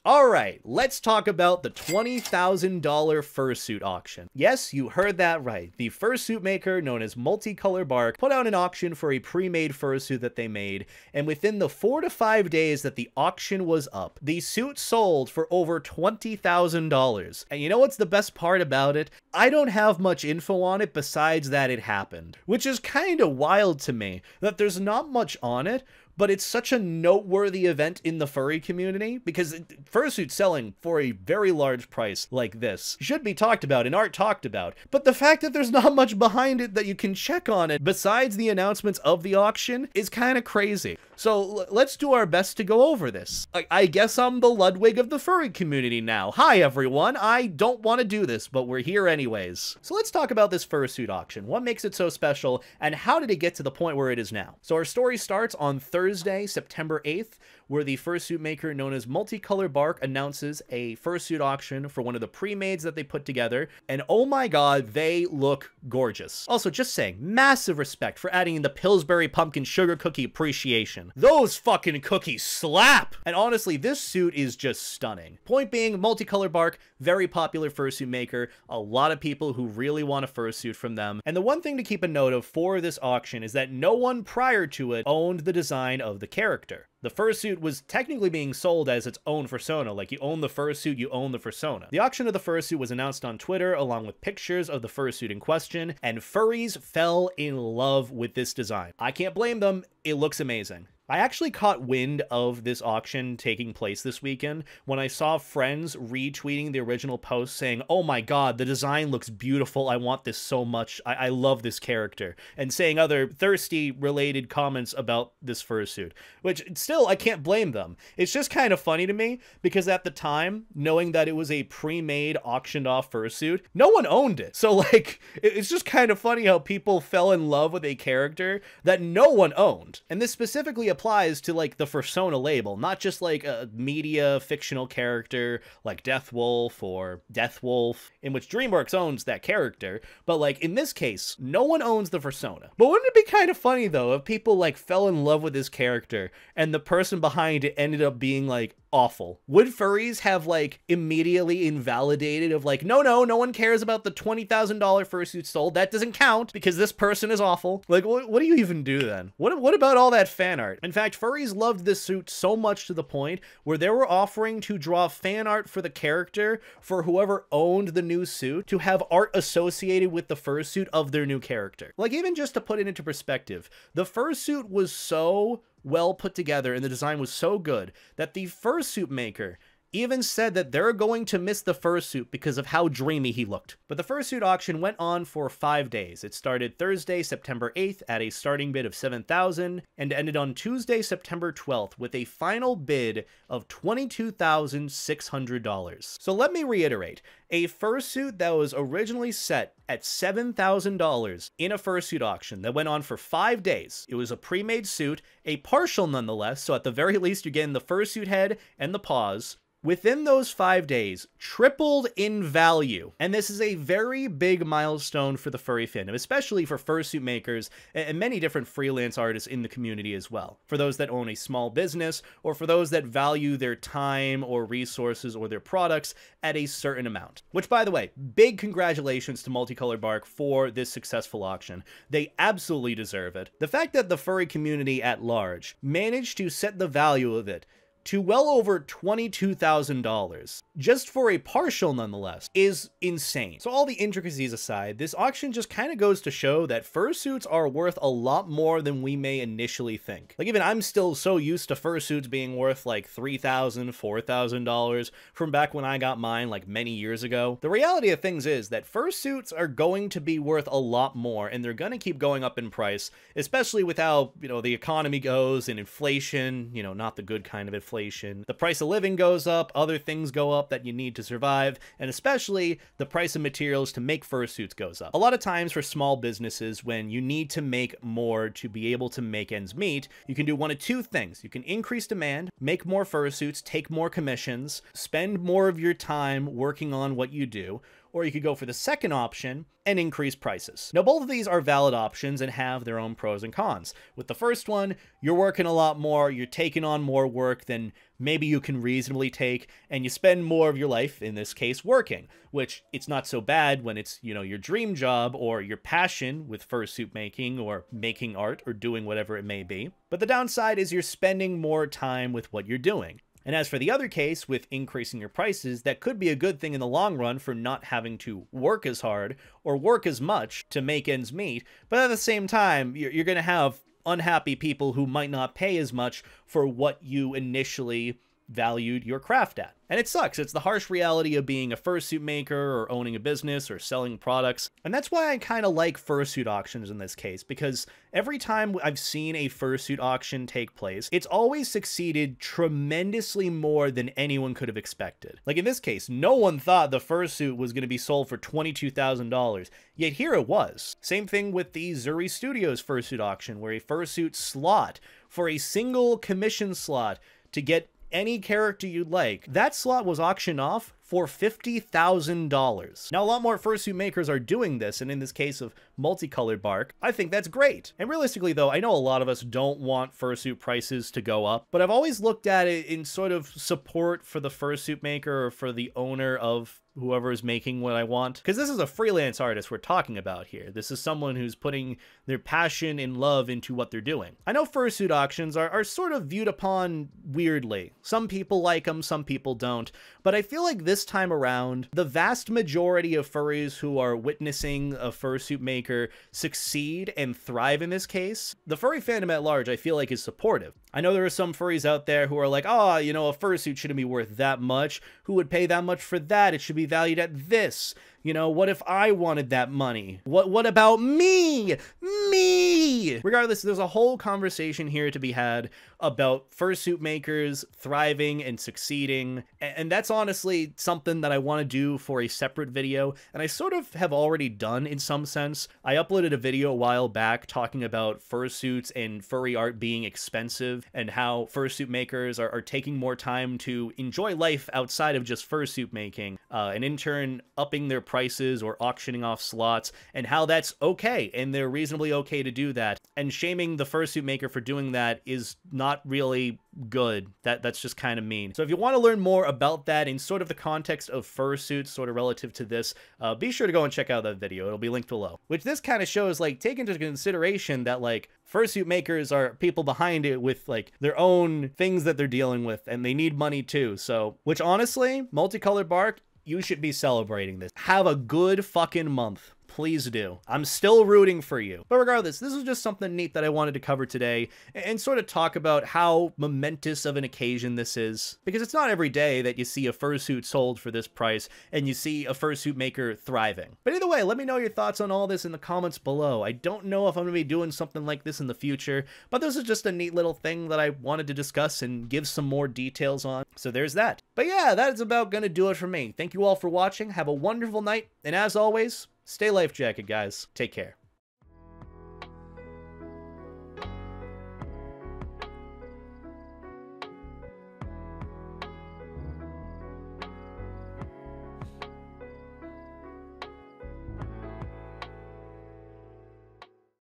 Alright, let's talk about the $20,000 fursuit auction. Yes, you heard that right. The fursuit maker, known as MultiColorBark, put out an auction for a pre-made fursuit that they made, and within the 4 to 5 days that the auction was up, the suit sold for over $20,000. And you know what's the best part about it? I don't have much info on it besides that it happened, which is kinda wild to me, that there's not much on it, but it's such a noteworthy event in the furry community because fursuit selling for a very large price like this should be talked about and art talked about. But the fact that there's not much behind it that you can check on it besides the announcements of the auction is kind of crazy. So let's do our best to go over this. I guess I'm the Ludwig of the furry community now. Hi everyone, I don't want to do this, but we're here anyways. So let's talk about this fursuit auction. What makes it so special and how did it get to the point where it is now? So our story starts on Thursday, September 8th, where the fursuit maker known as MultiColorBark announces a fursuit auction for one of the pre-mades that they put together, and oh my god, they look gorgeous. Also, just saying, massive respect for adding in the Pillsbury pumpkin sugar cookie appreciation. Those fucking cookies slap! And honestly, this suit is just stunning. Point being, MultiColorBark, very popular fursuit maker, a lot of people who really want a fursuit from them, and the one thing to keep a note of for this auction is that no one prior to it owned the design of the character. The fursuit was technically being sold as its own fursona, like you own the fursuit, you own the fursona. The auction of the fursuit was announced on Twitter along with pictures of the fursuit in question, and furries fell in love with this design. I can't blame them, it looks amazing. I actually caught wind of this auction taking place this weekend when I saw friends retweeting the original post saying, oh my god, the design looks beautiful, I want this so much, I love this character, and saying other thirsty related comments about this fursuit, which still, I can't blame them. It's just kind of funny to me because at the time, knowing that it was a pre-made auctioned off fursuit, no one owned it. So like, it's just kind of funny how people fell in love with a character that no one owned. And this specifically applies to like the Fursona label, not just like a media fictional character like Deathwolf or Deathwolf, in which DreamWorks owns that character, but like in this case, no one owns the Fursona. But wouldn't it be kind of funny though if people like fell in love with this character and the person behind it ended up being like awful? Would furries have like immediately invalidated of like, no one cares about the $20,000 fursuit sold, that doesn't count because this person is awful? Like, what do you even do then? What about all that fan art? In fact, furries loved this suit so much to the point where they were offering to draw fan art for the character for whoever owned the new suit to have art associated with the fursuit of their new character. Like, even just to put it into perspective, the fursuit was so well put together and the design was so good that the fursuit maker even said that they're going to miss the fursuit because of how dreamy he looked. But the fursuit auction went on for 5 days. It started Thursday, September 8th at a starting bid of $7,000 and ended on Tuesday, September 12th with a final bid of $22,600. So let me reiterate, a fursuit that was originally set at $7,000 in a fursuit auction that went on for 5 days. It was a pre-made suit, a partial nonetheless, so at the very least you're getting the fursuit head and the paws. Within those 5 days, tripled in value. And this is a very big milestone for the furry fandom, especially for fursuit makers and many different freelance artists in the community as well. For those that own a small business, or for those that value their time or resources or their products at a certain amount. Which, by the way, big congratulations to MultiColorBark for this successful auction. They absolutely deserve it. The fact that the furry community at large managed to set the value of it to well over $22,000, just for a partial nonetheless, is insane. So all the intricacies aside, this auction just kind of goes to show that fursuits are worth a lot more than we may initially think. Like, even I'm still so used to fursuits being worth like $3,000, $4,000 from back when I got mine like many years ago. The reality of things is that fursuits are going to be worth a lot more, and they're going to keep going up in price, especially with how, the economy goes and inflation, not the good kind of inflation. The price of living goes up, other things go up that you need to survive, and especially the price of materials to make fursuits goes up. A lot of times for small businesses, when you need to make more to be able to make ends meet, you can do one of two things. You can increase demand, make more fursuits, take more commissions, spend more of your time working on what you do, or you could go for the second option and increase prices. Now, both of these are valid options and have their own pros and cons. With the first one, you're working a lot more, you're taking on more work than maybe you can reasonably take, and you spend more of your life, in this case, working, which it's not so bad when it's, you know, your dream job or your passion with fursuit making or making art or doing whatever it may be. But the downside is you're spending more time with what you're doing. And as for the other case, with increasing your prices, that could be a good thing in the long run for not having to work as hard or work as much to make ends meet. But at the same time, you're going to have unhappy people who might not pay as much for what you initially valued your craft at. And it sucks. It's the harsh reality of being a fursuit maker or owning a business or selling products. And that's why I kind of like fursuit auctions in this case, because every time I've seen a fursuit auction take place, it's always succeeded tremendously more than anyone could have expected. Like in this case, no one thought the fursuit was going to be sold for $22,000, yet here it was. Same thing with the Zuri Studios fursuit auction, where a fursuit slot for a single commission slot to get any character you'd like, that slot was auctioned off for $50,000. Now, a lot more fursuit makers are doing this, and in this case of MultiColorBark, I think that's great. And realistically though, I know a lot of us don't want fursuit prices to go up, but I've always looked at it in sort of support for the fursuit maker or for the owner of whoever is making what I want. Because this is a freelance artist we're talking about here. This is someone who's putting their passion and love into what they're doing. I know fursuit auctions are sort of viewed upon weirdly. Some people like them, some people don't. But I feel like this time around, the vast majority of furries who are witnessing a fursuit maker succeed and thrive in this case, the furry fandom at large, I feel like, is supportive. I know there are some furries out there who are like, oh, you know, a fursuit shouldn't be worth that much. Who would pay that much for that? It should be valued at this. You know, what if I wanted that money? What about me? Me! Regardless, there's a whole conversation here to be had about fursuit makers thriving and succeeding, and that's honestly something that I want to do for a separate video, and I sort of have already done in some sense. I uploaded a video a while back talking about fursuits and furry art being expensive, and how fursuit makers are taking more time to enjoy life outside of just fursuit making, and in turn upping their prices or auctioning off slots, and how that's okay, and they're reasonably okay to do that, and shaming the fursuit maker for doing that is not really good. That's just kind of mean. So if you want to learn more about that in sort of the context of fursuits, sort of relative to this, be sure to go and check out that video. It'll be linked below. Which this kind of shows, like, take into consideration that, like, fursuit makers are people behind it with, like, their own things that they're dealing with, and they need money too. So, which honestly, MultiColorBark, you should be celebrating this. Have a good fucking month. Please do. I'm still rooting for you. But regardless, this is just something neat that I wanted to cover today and sort of talk about how momentous of an occasion this is. Because it's not every day that you see a fursuit sold for this price and you see a fursuit maker thriving. But either way, let me know your thoughts on all this in the comments below. I don't know if I'm going to be doing something like this in the future, but this is just a neat little thing that I wanted to discuss and give some more details on. So there's that. But yeah, that is about going to do it for me. Thank you all for watching. Have a wonderful night. And as always, stay life jacket, guys. Take care.